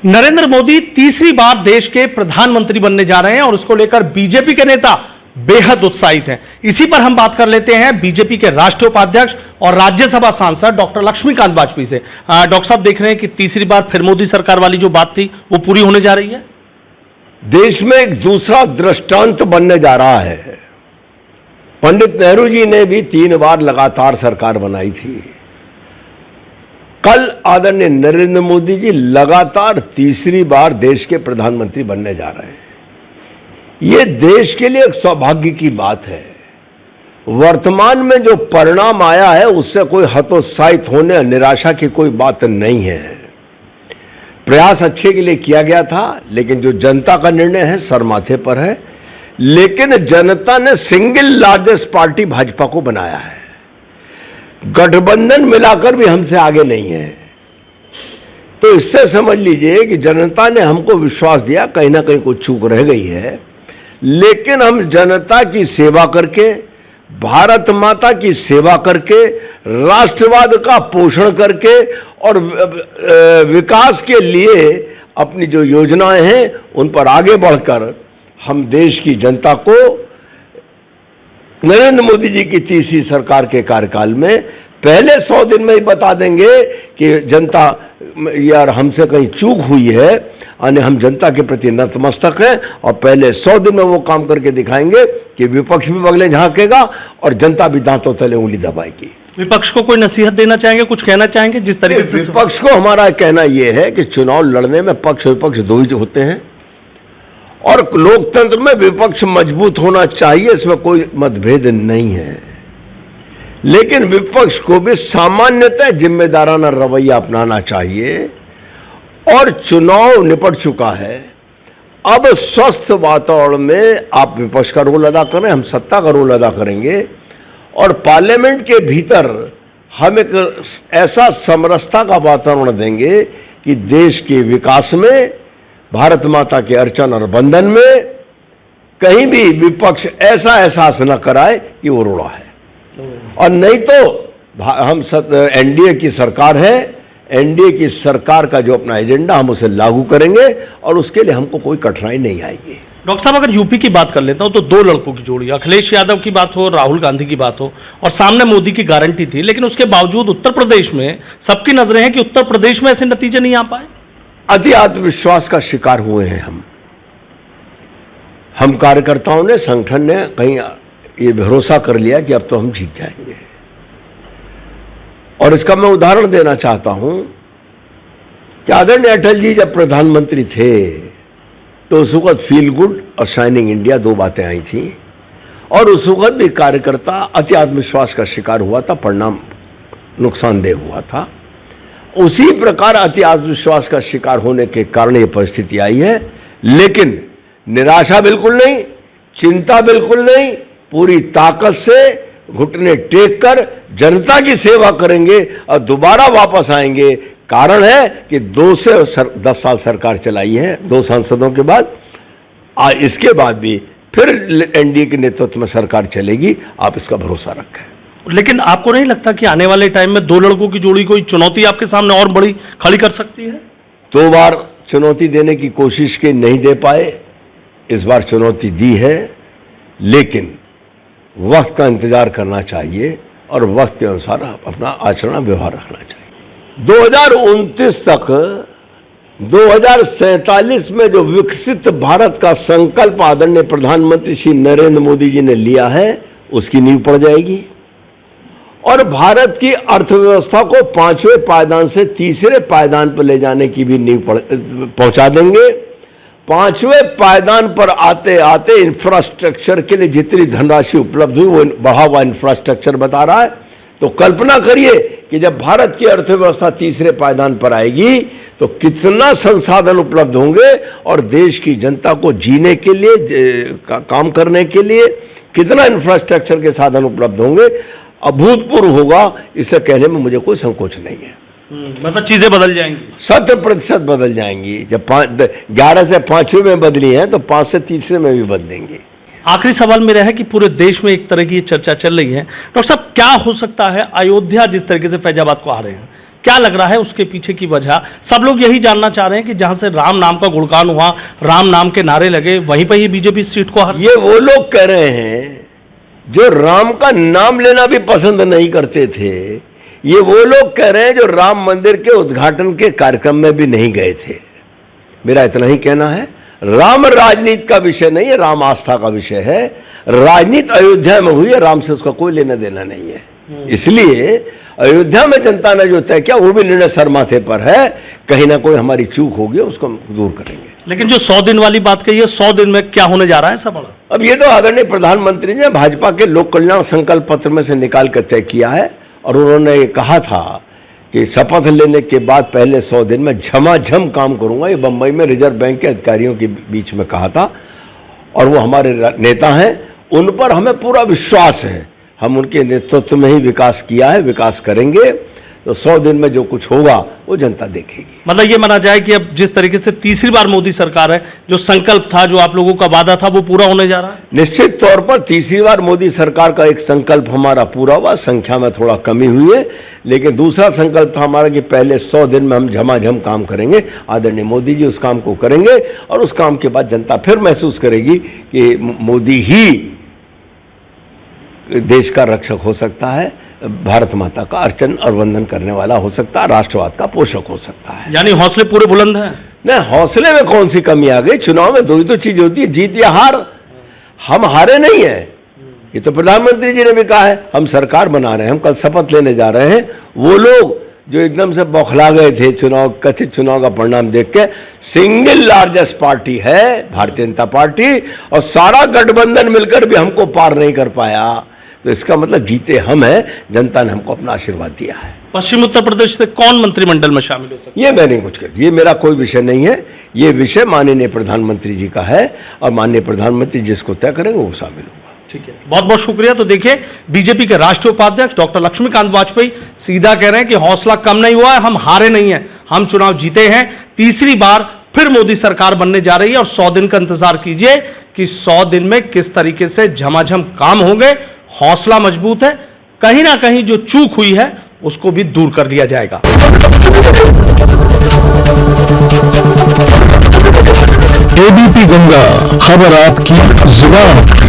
नरेंद्र मोदी तीसरी बार देश के प्रधानमंत्री बनने जा रहे हैं और उसको लेकर बीजेपी के नेता बेहद उत्साहित हैं। इसी पर हम बात कर लेते हैं बीजेपी के राष्ट्रीय उपाध्यक्ष और राज्यसभा सांसद डॉक्टर लक्ष्मीकांत वाजपेयी से। डॉक्टर साहब, देख रहे हैं कि तीसरी बार फिर मोदी सरकार वाली जो बात थी वो पूरी होने जा रही है। देश में एक दूसरा दृष्टांत बनने जा रहा है। पंडित नेहरू जी ने भी 3 बार लगातार सरकार बनाई थी। कल आदरणीय नरेंद्र मोदी जी लगातार तीसरी बार देश के प्रधानमंत्री बनने जा रहे हैं। ये देश के लिए एक सौभाग्य की बात है। वर्तमान में जो परिणाम आया है उससे कोई हतोत्साहित होने और निराशा की कोई बात नहीं है। प्रयास अच्छे के लिए किया गया था, लेकिन जो जनता का निर्णय है सर माथे पर है। लेकिन जनता ने सिंगल लार्जेस्ट पार्टी भाजपा को बनाया है। गठबंधन मिलाकर भी हमसे आगे नहीं है। तो इससे समझ लीजिए कि जनता ने हमको विश्वास दिया, कहीं ना कहीं कुछ चूक रह गई है, लेकिन हम जनता की सेवा करके, भारत माता की सेवा करके, राष्ट्रवाद का पोषण करके और विकास के लिए अपनी जो योजनाएं हैं उन पर आगे बढ़कर हम देश की जनता को नरेंद्र मोदी जी की तीसरी सरकार के कार्यकाल में पहले 100 दिन में ही बता देंगे कि जनता यार हमसे कहीं चूक हुई है, यानी हम जनता के प्रति नतमस्तक हैं। और पहले 100 दिन में वो काम करके दिखाएंगे कि विपक्ष भी बगले झांकेगा और जनता भी दांतों तले उंगली दबाएगी। विपक्ष को कोई नसीहत देना चाहेंगे, कुछ कहना चाहेंगे? जिस तरीके से विपक्ष को हमारा कहना यह है कि चुनाव लड़ने में पक्ष विपक्ष दो ही होते हैं और लोकतंत्र में विपक्ष मजबूत होना चाहिए, इसमें कोई मतभेद नहीं है। लेकिन विपक्ष को भी सामान्यतः जिम्मेदाराना रवैया अपनाना चाहिए। और चुनाव निपट चुका है, अब स्वस्थ वातावरण में आप विपक्ष का रोल अदा करें, हम सत्ता का रोल अदा करेंगे। और पार्लियामेंट के भीतर हम एक ऐसा समरसता का वातावरण देंगे कि देश के विकास में, भारत माता के अर्चन और बंधन में कहीं भी विपक्ष ऐसा एहसास न कराए कि वो रोड़ा है। और नहीं तो हम एनडीए की सरकार है, एनडीए की सरकार का जो अपना एजेंडा हम उसे लागू करेंगे और उसके लिए हमको कोई कठिनाई नहीं आएगी। डॉक्टर साहब, अगर यूपी की बात कर लेता हूं तो 2 लड़कों की जोड़ी, अखिलेश यादव की बात हो, राहुल गांधी की बात हो, और सामने मोदी की गारंटी थी, लेकिन उसके बावजूद उत्तर प्रदेश में सबकी नजरें हैं कि उत्तर प्रदेश में ऐसे नतीजे नहीं आ पाए। अति आत्मविश्वास का शिकार हुए हैं हम कार्यकर्ताओं ने, संगठन ने कहीं ये भरोसा कर लिया कि अब तो हम जीत जाएंगे। और इसका मैं उदाहरण देना चाहता हूं कि आदरणीय अटल जी जब प्रधानमंत्री थे तो उस वक्त फील गुड और शाइनिंग इंडिया 2 बातें आई थी और उस वक्त भी कार्यकर्ता अति आत्मविश्वास का शिकार हुआ था, परिणाम नुकसानदेह हुआ था। उसी प्रकार अति आत्मविश्वास का शिकार होने के कारण ये परिस्थिति आई है। लेकिन निराशा बिल्कुल नहीं, चिंता बिल्कुल नहीं, पूरी ताकत से घुटने टेक कर जनता की सेवा करेंगे और दोबारा वापस आएंगे। कारण है कि 2 से 10 साल सरकार चलाई है, 2 सांसदों के बाद। इसके बाद भी फिर एनडीए के नेतृत्व में सरकार चलेगी, आप इसका भरोसा रखें। लेकिन आपको नहीं लगता कि आने वाले टाइम में 2 लड़कों की जोड़ी कोई चुनौती आपके सामने और बड़ी खड़ी कर सकती है? 2 बार चुनौती देने की कोशिश की, नहीं दे पाए। इस बार चुनौती दी है, लेकिन वक्त का इंतजार करना चाहिए और वक्त के अनुसार अपना आचरण व्यवहार रखना चाहिए। 2029 तक 2047 में जो विकसित भारत का संकल्प आदरणीय प्रधानमंत्री श्री नरेंद्र मोदी जी ने लिया है, उसकी नींव पड़ जाएगी। और भारत की अर्थव्यवस्था को 5वें पायदान से तीसरे पायदान पर ले जाने की भी नींव पहुंचा देंगे। 5वें पायदान पर आते आते इंफ्रास्ट्रक्चर के लिए जितनी धनराशि उपलब्ध हुई वो बढ़ा हुआ इंफ्रास्ट्रक्चर बता रहा है। तो कल्पना करिए कि जब भारत की अर्थव्यवस्था तीसरे पायदान पर आएगी तो कितना संसाधन उपलब्ध होंगे और देश की जनता को जीने के लिए, काम करने के लिए कितना इंफ्रास्ट्रक्चर के साधन उपलब्ध होंगे। अभूतपूर्व होगा, इसे कहने में मुझे कोई संकोच नहीं है। मतलब चीजें बदल जाएंगी, 100% बदल जाएंगी। जब 11 से 5वें में बदली है तो 5 से तीसरे में भी बदलेंगे। आखिरी सवाल मेरा है कि पूरे देश में एक तरह की चर्चा चल रही है, डॉक्टर साहब, क्या हो सकता है अयोध्या जिस तरीके से फैजाबाद को आ रहे हैं, क्या लग रहा है उसके पीछे की वजह? सब लोग यही जानना चाह रहे हैं कि जहां से राम नाम का गुणगान हुआ, राम नाम के नारे लगे, वहीं पर ही बीजेपी सीट को ये वो लोग कह रहे हैं जो राम का नाम लेना भी पसंद नहीं करते थे। ये वो लोग कह रहे हैं जो राम मंदिर के उद्घाटन के कार्यक्रम में भी नहीं गए थे। मेरा इतना ही कहना है, राम राजनीति का विषय नहीं है, राम आस्था का विषय है। राजनीति अयोध्या में हुई है, राम से उसका कोई लेना देना नहीं है। इसलिए अयोध्या में जनता ने जो तय किया वो भी निर्णय सर माथे पर है। कहीं ना कोई हमारी चूक होगी, उसको हम दूर करेंगे। लेकिन जो 100 दिन वाली बात कही है, 100 दिन में क्या होने जा रहा है ऐसा बड़ा? अब ये तो आदरणीय प्रधानमंत्री ने भाजपा के लोक कल्याण संकल्प पत्र में से निकाल कर तय किया है और उन्होंने ये कहा था कि शपथ लेने के बाद पहले 100 दिन में झमाझम काम करूंगा। ये बंबई में रिजर्व बैंक के अधिकारियों के बीच में कहा था और वो हमारे नेता हैं, उन पर हमें पूरा विश्वास है। हम उनके नेतृत्व में ही विकास किया है, विकास करेंगे। तो 100 दिन में जो कुछ होगा वो जनता देखेगी। मतलब ये माना जाए कि अब जिस तरीके से तीसरी बार मोदी सरकार है, जो संकल्प था, जो आप लोगों का वादा था, वो पूरा होने जा रहा है। निश्चित तौर पर तीसरी बार मोदी सरकार का एक संकल्प हमारा पूरा हुआ, संख्या में थोड़ा कमी हुई है, लेकिन दूसरा संकल्प था हमारा कि पहले 100 दिन में हम झमाझम काम करेंगे। आदरणीय मोदी जी उस काम को करेंगे और उस काम के बाद जनता फिर महसूस करेगी कि मोदी ही देश का रक्षक हो सकता है, भारत माता का अर्चन और वंदन करने वाला हो सकता है, राष्ट्रवाद का पोषक हो सकता है। यानी हौसले पूरे बुलंद हैं। नहीं, हौसले में कौन सी कमी आ गई? चुनाव में दो ही तो चीज होती है, जीत या हार। हम हारे नहीं है, ये तो प्रधानमंत्री जी ने भी कहा है। हम सरकार बना रहे हैं, हम कल शपथ लेने जा रहे हैं। वो लोग जो एकदम से बौखला गए थे चुनाव, कथित चुनाव का परिणाम देख के, सिंगल लार्जेस्ट पार्टी है भारतीय जनता पार्टी और सारा गठबंधन मिलकर भी हमको पार नहीं कर पाया। तो इसका मतलब जीते हम हैं, जनता ने हमको अपना आशीर्वाद दिया है। पश्चिम उत्तर प्रदेश से कौन मंत्रिमंडल में शामिल हो सकता है? ये मैं नहीं कुछ कर, ये मेरा कोई विषय नहीं है। ये विषय माननीय प्रधानमंत्री जी का है और माननीय प्रधानमंत्री जिसको तय करेंगे वो शामिल होगा। ठीक है, बहुत बहुत शुक्रिया। तो देखिए, बीजेपी के राष्ट्रीय उपाध्यक्ष डॉक्टर लक्ष्मीकांत वाजपेयी सीधा कह रहे हैं कि हौसला कम नहीं हुआ है, हम हारे नहीं हैं, हम चुनाव जीते हैं। तीसरी बार फिर मोदी सरकार बनने जा रही है और 100 दिन का इंतजार कीजिए कि 100 दिन में किस तरीके से झमाझम काम होंगे। हौसला मजबूत है, कहीं ना कहीं जो चूक हुई है उसको भी दूर कर दिया जाएगा। एबीपी गंगा, खबर आपकी, जुबान आपकी।